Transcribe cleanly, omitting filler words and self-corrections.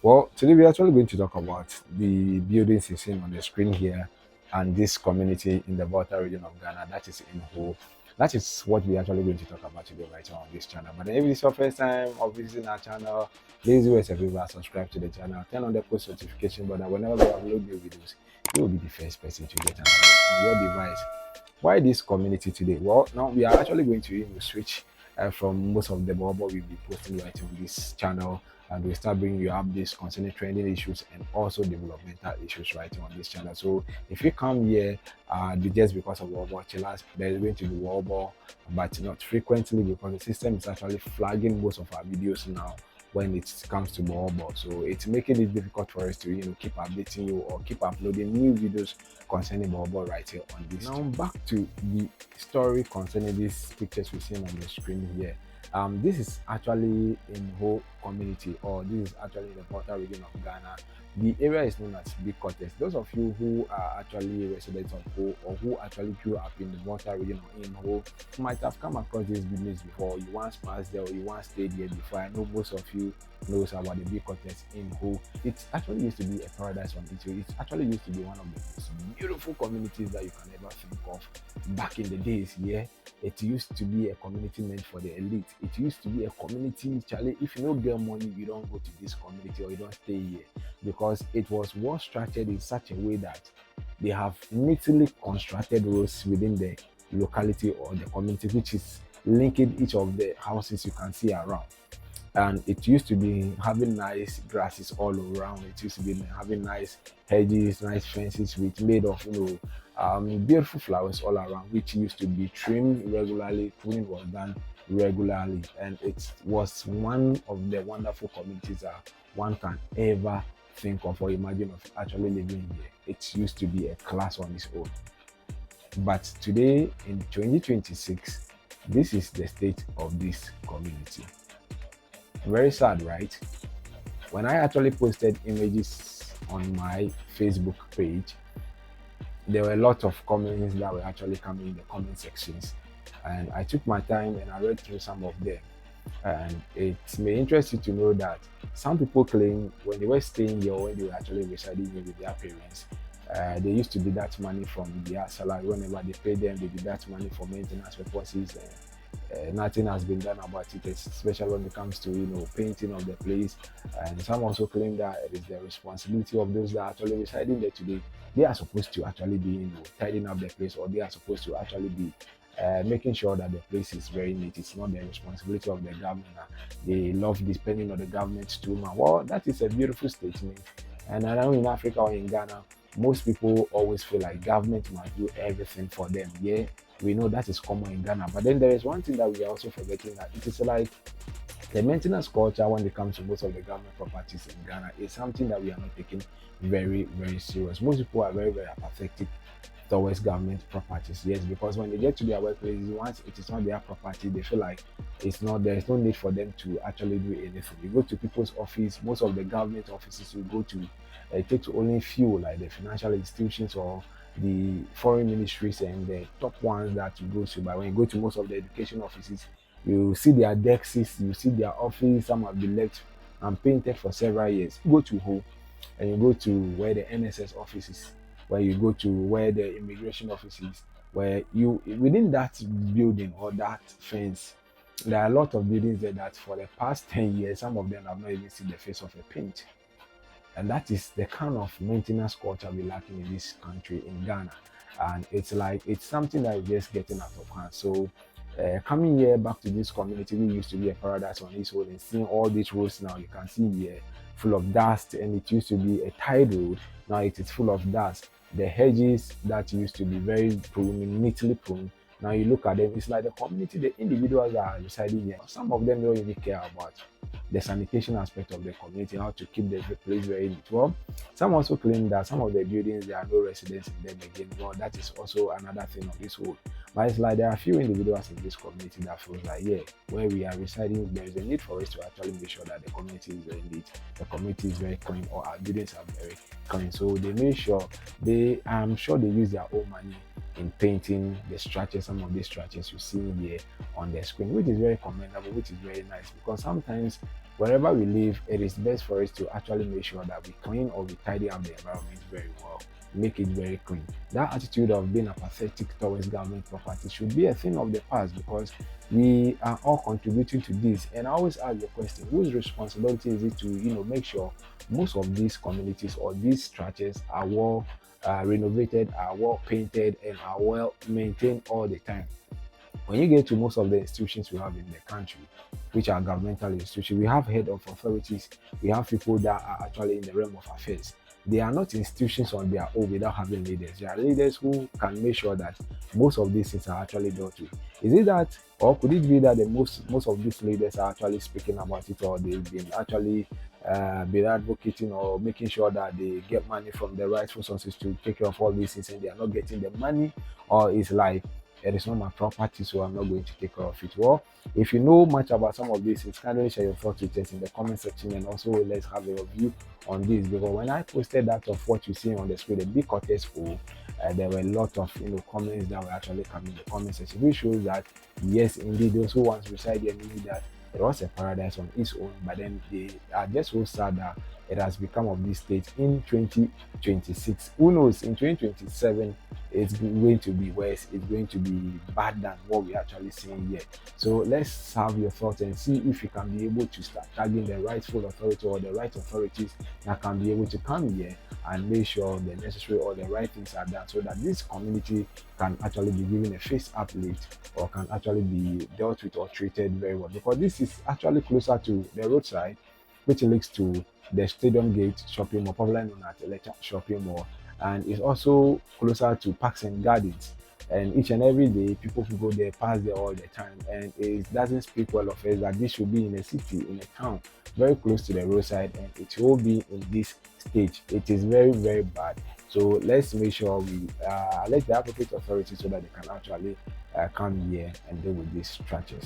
Well, today we're actually going to talk about the buildings you see on the screen here and this community in the Volta region of Ghana, that is in Ho. That is what we're actually going to talk about today right here on this channel. But if it's your first time of visiting our channel, please do us a favor, subscribe to the channel, turn on the post notification button. Whenever we upload new videos, you will be the first person to get an alert on your device. Why this community today? Well, now we are actually going to switch from most of the bubble we'll be posting right on this channel, and we start bringing you updates concerning trending issues and also developmental issues right on this channel. So if you come here, just because of World War Chillers, there's going to be World War, but not frequently because the system is actually flagging most of our videos now when it comes to mobile. So it's making it difficult for us to keep updating you or keep uploading new videos concerning mobile right here on this. Now back to the story concerning these pictures we see on the screen here. This is actually in Ho community, or this is actually in the Volta region of Ghana. The area is known as Big Cortex. Those of you who are actually residents of Ho or who actually grew up in the Volta region or in Ho might have come across this business before. You once passed there or you once stayed here before. I know most of you knows about the Big Cortex in Ho. It actually used to be a paradise on its own. It actually used to be one of the most beautiful communities that you can ever think of back in the days. Yeah, it used to be a community meant for the elite. It used to be a community, Charlie. If you don't get money, you don't go to this community or you don't stay here, because it was well structured in such a way that they have neatly constructed roads within the locality or the community, which is linking each of the houses you can see around. And it used to be having nice grasses all around. It used to be having nice hedges, nice fences with made of beautiful flowers all around, which used to be trimmed regularly. Pruning was done regularly, and it was one of the wonderful communities that one can ever think of or imagine of actually living here. It used to be a class on its own. But today in 2026, this is the state of this community. Very sad, right? When I actually posted images on my Facebook page, there were a lot of comments that were actually coming in the comment sections. And I took my time and I read through some of them. And it may interest you to know that some people claim when they were staying here, when they were actually residing here with their parents, they used to deduct money from their salary. Whenever they pay them, they deduct money for maintenance purposes. Nothing has been done about it, especially when it comes to painting of the place. And some also claim that it is the responsibility of those that are actually residing there today. They are supposed to actually be tidying up the place, or they are supposed to actually be making sure that the place is very neat. It's not the responsibility of the government. They love depending on the government too much. Well, that is a beautiful statement. And I know in Africa or in Ghana, most people always feel like government must do everything for them. Yeah, we know that is common in Ghana. But then there is one thing that we are also forgetting, that it is like the maintenance culture when it comes to most of the government properties in Ghana is something that we are not taking very, very serious. Most people are very, very apathetic towards government properties. Yes, because when they get to their workplaces, once it is not their property, they feel like it's not there is no need for them to actually do anything. You go to people's office, most of the government offices you go to, it takes only few like the financial institutions or the foreign ministries and the top ones that you go to. But when you go to most of the education offices, you see their desks, you see their office, some have been left and painted for several years. You go to home and you go to where the NSS office is, where you go to where the immigration office is, where you within that building or that fence, there are a lot of buildings there that for the past 10 years, some of them have not even seen the face of a paint. And that is the kind of maintenance culture we're lacking in this country, in Ghana. And it's like it's something that is just getting out of hand. So coming here back to this community, we used to be a paradise on this road, and seeing all these roads now, you can see here full of dust, and it used to be a tide road. Now it is full of dust. The hedges that used to be very pruned, neatly pruned, now you look at them, it's like the community, the individuals that are residing here, some of them don't really care about the sanitation aspect of the community, how to keep the place very neat. Well, some also claim that some of the buildings there are no residents in them again. Well, that is also another thing of this whole. But it's like there are a few individuals in this community that feels like, yeah, where we are residing, there is a need for us to actually make sure that the community is very neat, the community is very clean, or our buildings are very clean. So they make sure I'm sure they use their own money in painting the structures, some of these structures you see here on the screen, which is very commendable, which is very nice, because sometimes wherever we live, it is best for us to actually make sure that we clean or we tidy up the environment very well, make it very clean. That attitude of being apathetic towards government property should be a thing of the past, because we are all contributing to this. And I always ask the question, whose responsibility is it to make sure most of these communities or these structures are well renovated, are well painted, and are well maintained all the time? When you get to most of the institutions we have in the country, which are governmental institutions, we have head of authorities, we have people that are actually in the realm of affairs. They are not institutions on their own without having leaders. There are leaders who can make sure that most of these things are actually dealt with. Is it that, or could it be that the most of these leaders are actually speaking about it, or they've been actually been advocating or making sure that they get money from the rightful sources to take care of all these things, and they are not getting the money, or it's like it is not my property, so I'm not going to take care of it? Well, if you know much about some of this, it's kindly share your thoughts with us in the comment section, and also let's have a review on this. Because when I posted that of what you see on the screen, the big Cortez poll, there were a lot of comments that were actually coming in the comment section, which shows that yes, indeed, those who once reside here knew that it was a paradise on its own, but then they are just so sad that it has become of this state in 2026. Who knows, in 2027 it's going to be worse, it's going to be bad than what we're actually seeing here. So let's have your thoughts and see if you can be able to start tagging the rightful authority or the right authorities that can be able to come here and make sure the necessary or the right things are done, so that this community can actually be given a face uplift, or can actually be dealt with or treated very well. Because this is actually closer to the roadside, which leads to the Stadium Gate shopping mall, popularly known as Electra shopping mall, and it's also closer to Parks and Gardens. And each and every day, people who go there pass there all the time, and it doesn't speak well of us that this should be in a city, in a town, very close to the roadside, and it will be in this stage. It is very, very bad. So let's make sure we let the appropriate authorities, so that they can actually come here and deal with these structures.